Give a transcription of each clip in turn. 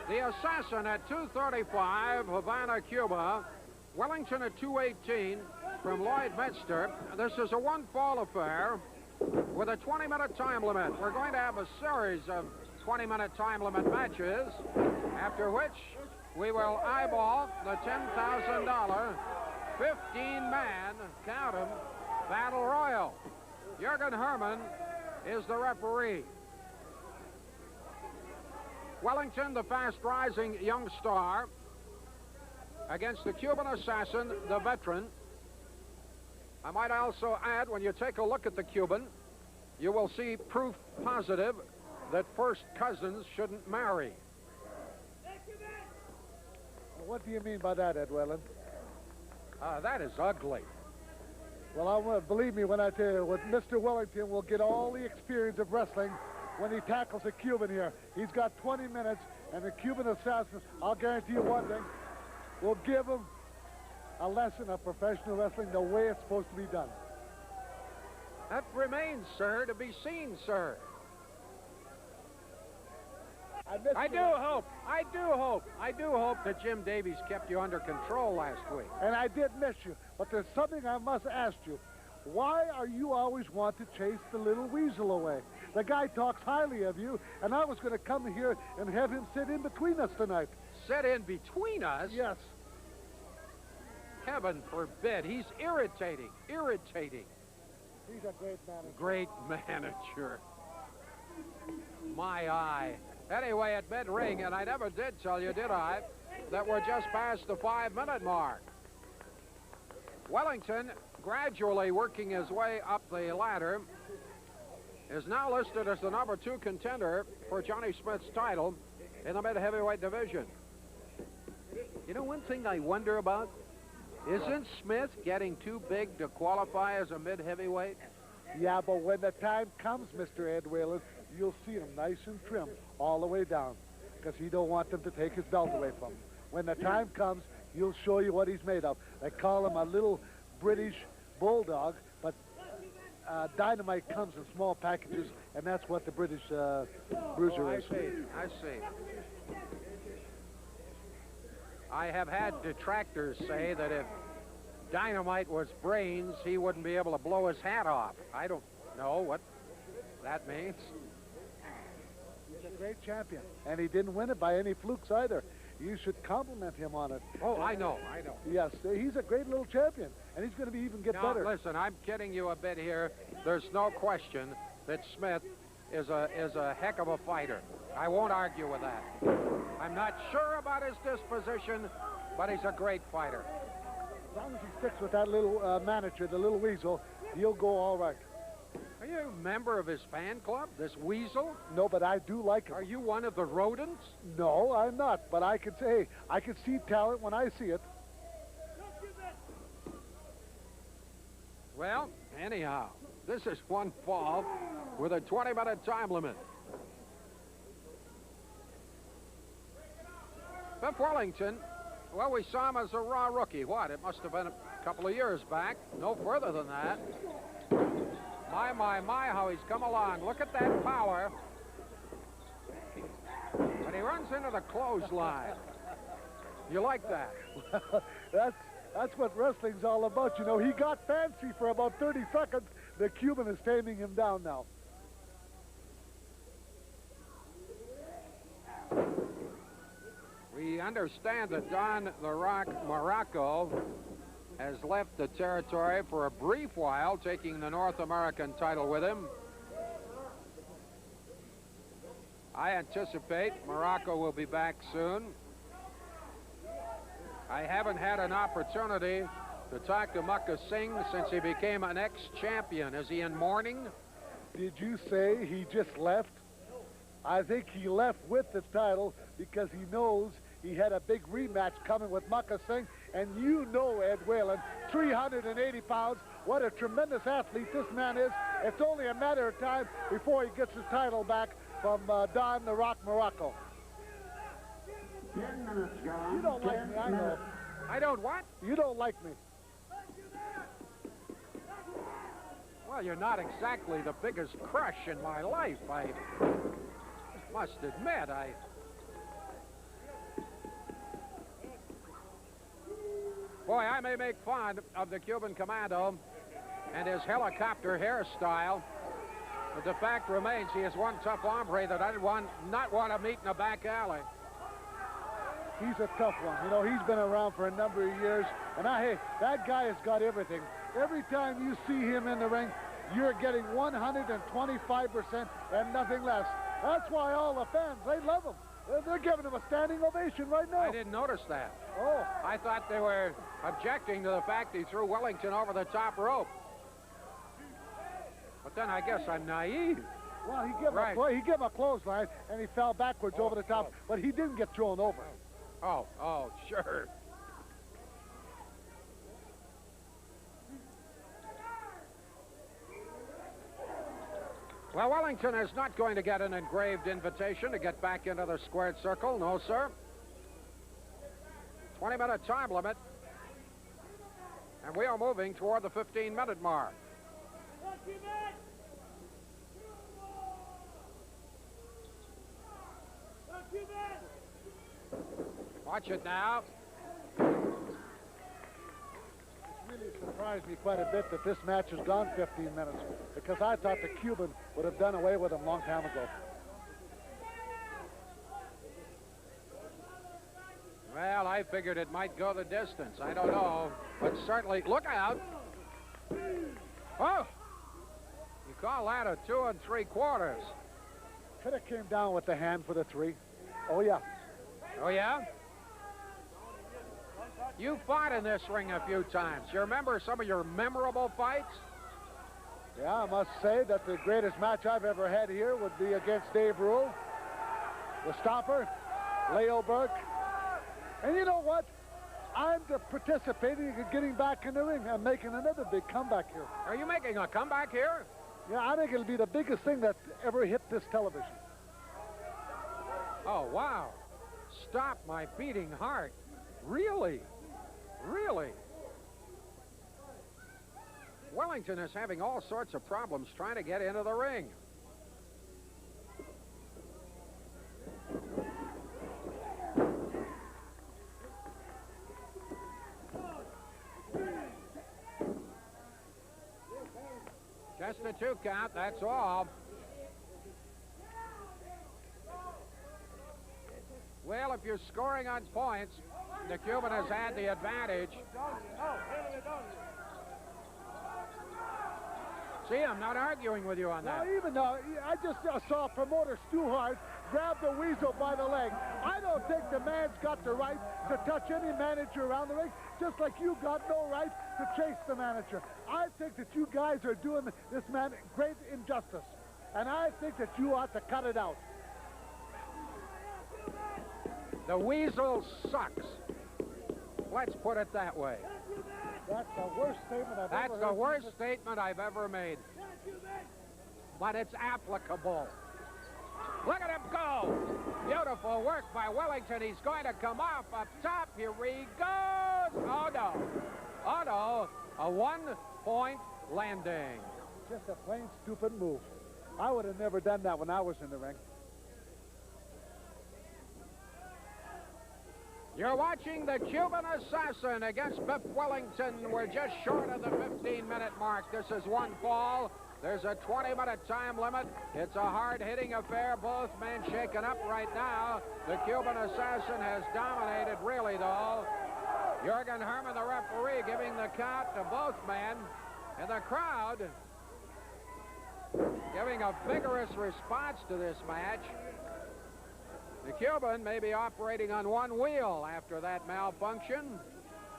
The Assassin at 235, Havana, Cuba. Wellington at 218 from Lloydminster. This is a one-fall affair with a 20-minute time limit. We're going to have a series of 20-minute time limit matches, after which we will eyeball the $10,000 15-man, count 'em, Battle Royal. Jürgen Hermann is the referee. Wellington, the fast-rising young star, against the Cuban Assassin, the veteran. I might also add, when you take a look at the Cuban, you will see proof positive that first cousins shouldn't marry. What do you mean by that, Ed Whalen? That is ugly. Well, believe me when I tell you, with Mr. Wellington will get all the experience of wrestling when he tackles a Cuban here. He's got 20 minutes, and the Cuban Assassin, I'll guarantee you one thing, will give him a lesson of professional wrestling the way it's supposed to be done. That remains, sir, to be seen, sir. I do hope that Jim Davies kept you under control last week. And I did miss you, but there's something I must ask you. Why are you always want to chase the little weasel away? The guy talks highly of you, and I was going to come here and have him sit in between us tonight. Sit in between us? Yes. Heaven forbid. He's irritating. Irritating. He's a great manager. Great manager. My eye. Anyway, at mid-ring, and I never did tell you, did I, that we're just past the 5-minute mark. Wellington, gradually working his way up the ladder, is now listed as the #2 contender for Johnny Smith's title in the mid-heavyweight division. You know, one thing I wonder about, isn't Smith getting too big to qualify as a mid-heavyweight? Yeah, but when the time comes, Mr. Ed Whalen, you'll see him nice and trim all the way down, because he don't want them to take his belt away from him. When the time comes, he'll show you what he's made of. They call him a little British bulldog, but dynamite comes in small packages, and that's what the British bruiser is. I see. I have had detractors say that if Dynamite was brains, he wouldn't be able to blow his hat off. I don't know what that means. He's a great champion, and he didn't win it by any flukes either. You should compliment him on it. Oh, I know. Yes, he's a great little champion, and he's going to be even get better. Listen, I'm kidding you a bit here. There's no question that Smith is a heck of a fighter. I won't argue with that. I'm not sure about his disposition, but he's a great fighter. As long as he sticks with that little manager, the little weasel, he'll go all right. Are you a member of his fan club, this weasel? No, but I do like him. Are you one of the rodents? No, I'm not, but I can say, hey, I can see talent when I see it. Well, anyhow, this is one fall with a 20-minute time limit. Biff Wellington, well, we saw him as a raw rookie. What? It must have been a couple of years back. No further than that. My, how he's come along. Look at that power. But he runs into the clothesline. You like that? That's what wrestling's all about. You know, he got fancy for about 30 seconds. The Cuban is taming him down now. We understand that Don the Rock Morocco has left the territory for a brief while, taking the North American title with him. I anticipate Morocco will be back soon. I haven't had an opportunity to talk to Mucka Singh since he became an ex-champion. Is he in mourning? Did you say he just left? I think he left with the title because he knows he had a big rematch coming with Mucka Singh. And you know, Ed Whalen, 380 pounds, what a tremendous athlete this man is. It's only a matter of time before he gets his title back from Don the Rock Morocco. 10 minutes gone. You don't like me, I know. I don't what? You don't like me. Well, you're not exactly the biggest crush in my life. I must admit, Boy, I may make fun of the Cuban Commando and his helicopter hairstyle, but the fact remains he is one tough hombre that I'd not want to meet in a back alley. He's a tough one. You know, he's been around for a number of years, and hey, that guy has got everything. Every time you see him in the ring, you're getting 125% and nothing less. That's why all the fans, they love him. They're giving him a standing ovation right now. I didn't notice that. Oh. I thought they were objecting to the fact he threw Wellington over the top rope. But then I guess I'm naive. Well, he gave him a clothesline, and he fell backwards over the top, but he didn't get thrown over. Oh, sure. Well, Wellington is not going to get an engraved invitation to get back into the squared circle. No, sir. 20-minute time limit. And we are moving toward the 15-minute mark. Watch it now. Really surprised me quite a bit that this match has gone 15 minutes, because I thought the Cuban would have done away with him a long time ago. Well, I figured it might go the distance. I don't know, but certainly, look out. Oh, you call that a 2 3/4? Could have came down with the hand for the 3. Oh, yeah. Oh, yeah? You fought in this ring a few times. You remember some of your memorable fights? Yeah, I must say that the greatest match I've ever had here would be against Dave Rule, the Stopper, Leo Burke. And you know what? I'm participating in getting back in the ring and making another big comeback here. Are you making a comeback here? Yeah, I think it'll be the biggest thing that ever hit this television. Oh, wow. Stop my beating heart. Really? Really? Wellington is having all sorts of problems trying to get into the ring. Just a 2 count, that's all. Well, if you're scoring on points, the Cuban has had the advantage. See, I'm not arguing with you on that. Well, even though I just saw promoter Stu Hart grab the Weasel by the leg. I don't think the man's got the right to touch any manager around the ring, just like you got no right to chase the manager. I think that you guys are doing this man great injustice, and I think that you ought to cut it out. The Weasel sucks. Let's put it that way. That's the worst statement I've ever heard. That's the worst statement I've ever made. But it's applicable. Look at him go. Beautiful work by Wellington. He's going to come off up top. Here he goes. Oh, no. Oh, no. A 1-point landing. Just a plain stupid move. I would have never done that when I was in the ring. You're watching the Cuban Assassin against Biff Wellington. We're just short of the 15-minute mark. This is one fall. There's a 20-minute time limit. It's a hard-hitting affair. Both men shaken up right now. The Cuban Assassin has dominated, really, though. Jürgen Herman, the referee, giving the count to both men. And the crowd giving a vigorous response to this match. The Cuban may be operating on one wheel after that malfunction.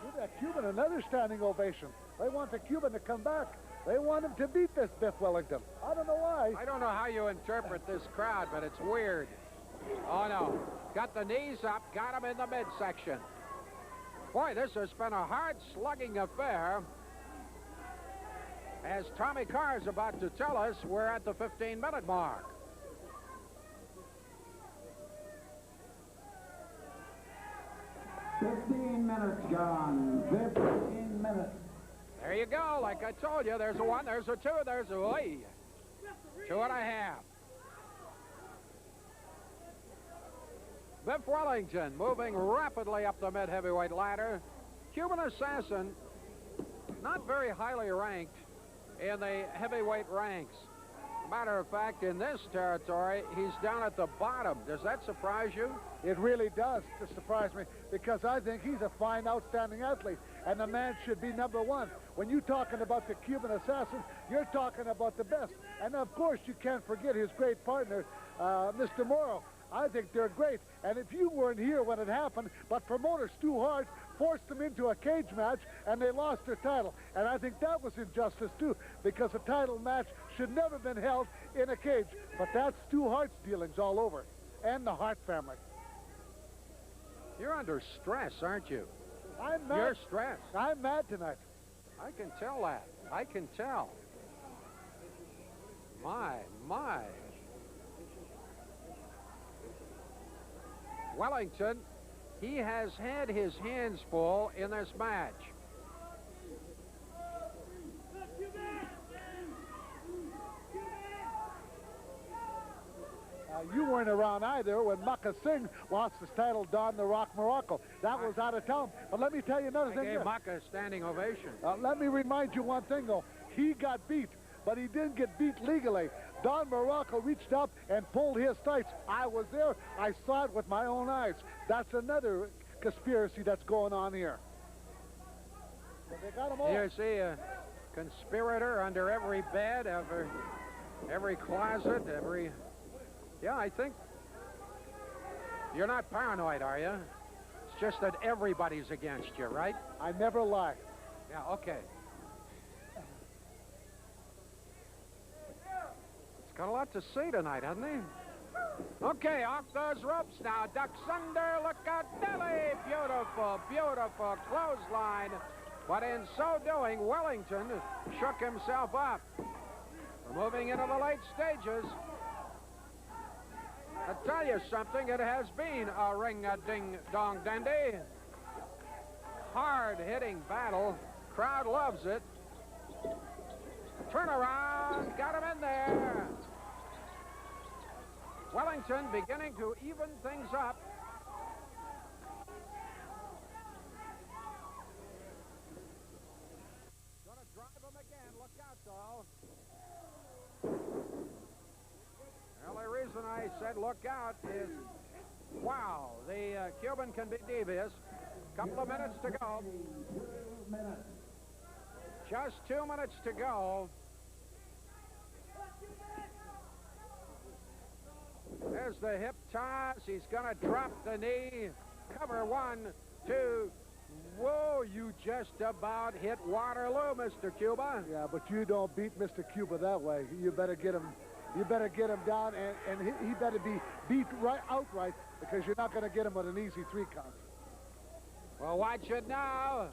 Give that Cuban another standing ovation. They want the Cuban to come back. They want him to beat this Biff Wellington. I don't know why. I don't know how you interpret this crowd, but it's weird. Oh, no. Got the knees up, got him in the midsection. Boy, this has been a hard-slugging affair. As Tommy Carr is about to tell us, we're at the 15-minute mark. Minutes gone. 15 minutes. There you go. Like I told you, there's a 1, there's a 2, there's a 2 1/2. Biff Wellington moving rapidly up the mid-heavyweight ladder Cuban Assassin, not very highly ranked in the heavyweight ranks. Matter of fact, in this territory, he's down at the bottom. Does that surprise you? It really does surprise me, because I think he's a fine, outstanding athlete, and the man should be #1. When you're talking about the Cuban Assassin, you're talking about the best. And of course, you can't forget his great partner, Mr. Morrow. I think they're great. And if you weren't here when it happened, but promoter Stu Hart forced them into a cage match, and they lost their title. And I think that was injustice, too, because a title match should never have been held in a cage. But that's Stu Hart's dealings all over, and the Hart family. You're under stress, aren't you? I'm mad. You're stressed. I'm mad tonight. I can tell that. I can tell. My. Wellington, he has had his hands full in this match. You weren't around either when Maka Singh lost his title, Don the Rock Morocco. That was out of town. But let me tell you another thing. I gave Maka a standing ovation. Let me remind you one thing, though. He got beat, but he didn't get beat legally. Don Morocco reached up and pulled his tights. I was there. I saw it with my own eyes. That's another conspiracy that's going on here. But they got them all. You see a conspirator under every bed, every closet, every... Yeah, I think you're not paranoid, are you? It's just that everybody's against you, right? I never lie. Yeah, okay. He's got a lot to say tonight, hasn't he? Okay, off those ropes now. Ducks under, look out, Nelly. Beautiful, beautiful clothesline. But in so doing, Wellington shook himself up. We're moving into the late stages. I'll tell you something, it has been a ring-a-ding-dong-dandy. Hard-hitting battle. Crowd loves it. Turn around, got him in there. Wellington beginning to even things up. Gonna drive him again, look out though. The only reason I said look out is, wow, the Cuban can be devious. Couple of minutes to go. 2 minutes. Just 2 minutes to go. There's the hip toss. He's going to drop the knee. Cover 1, 2. Whoa, you just about hit Waterloo, Mr. Cuba. Yeah, but you don't beat Mr. Cuba that way. You better get him. You better get him down, and he better be beat outright, because you're not going to get him with an easy 3 count. Well, watch it now.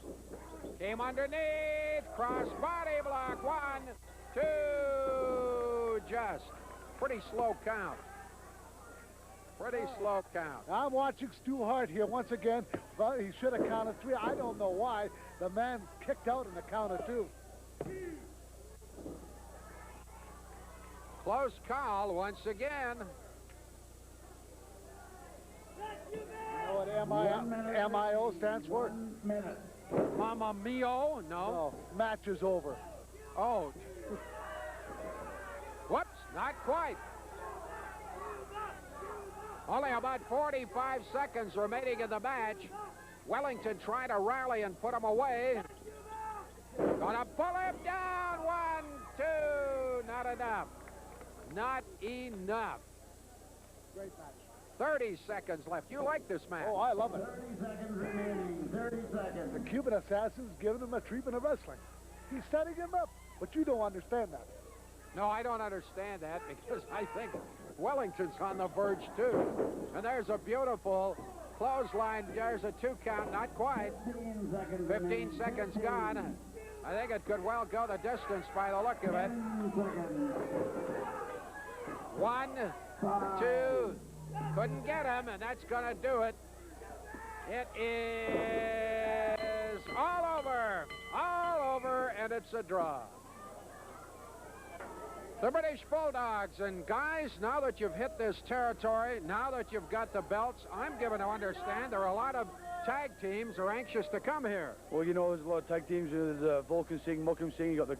Came underneath. Cross body block. 1, 2. Just. Pretty slow count. Pretty slow count. I'm watching Stu Hart here once again. Well, he should have counted 3. I don't know why. The man kicked out in the count of 2. Close call once again. You know what MIO stands for? 1 minute. Mamma Mio? No. No, match is over. Oh. Whoops, not quite. Only about 45 seconds remaining in the match. Wellington trying to rally and put him away. Gonna pull him down. 1, 2. Not enough. Not enough. Great match. 30 seconds left. You like this match? Oh, I love it. 30 seconds remaining. 30 seconds. The Cuban Assassin's giving him a treatment of wrestling. He's setting him up, but you don't understand that. No, I don't understand that, because I think Wellington's on the verge, too. And there's a beautiful clothesline. There's a 2 count. Not quite. 15 seconds 15 seconds gone. I think it could well go the distance by the look of it. 10 seconds. 1, 2. Couldn't get him, and that's going to do it. It is all over, and it's a draw. The British Bulldogs. And guys, now that you've hit this territory, now that you've got the belts, I'm given to understand there are a lot of tag teams are anxious to come here. Well, you know, there's a lot of tag teams. There's Vulcan Singh, Muckham Singh. You got the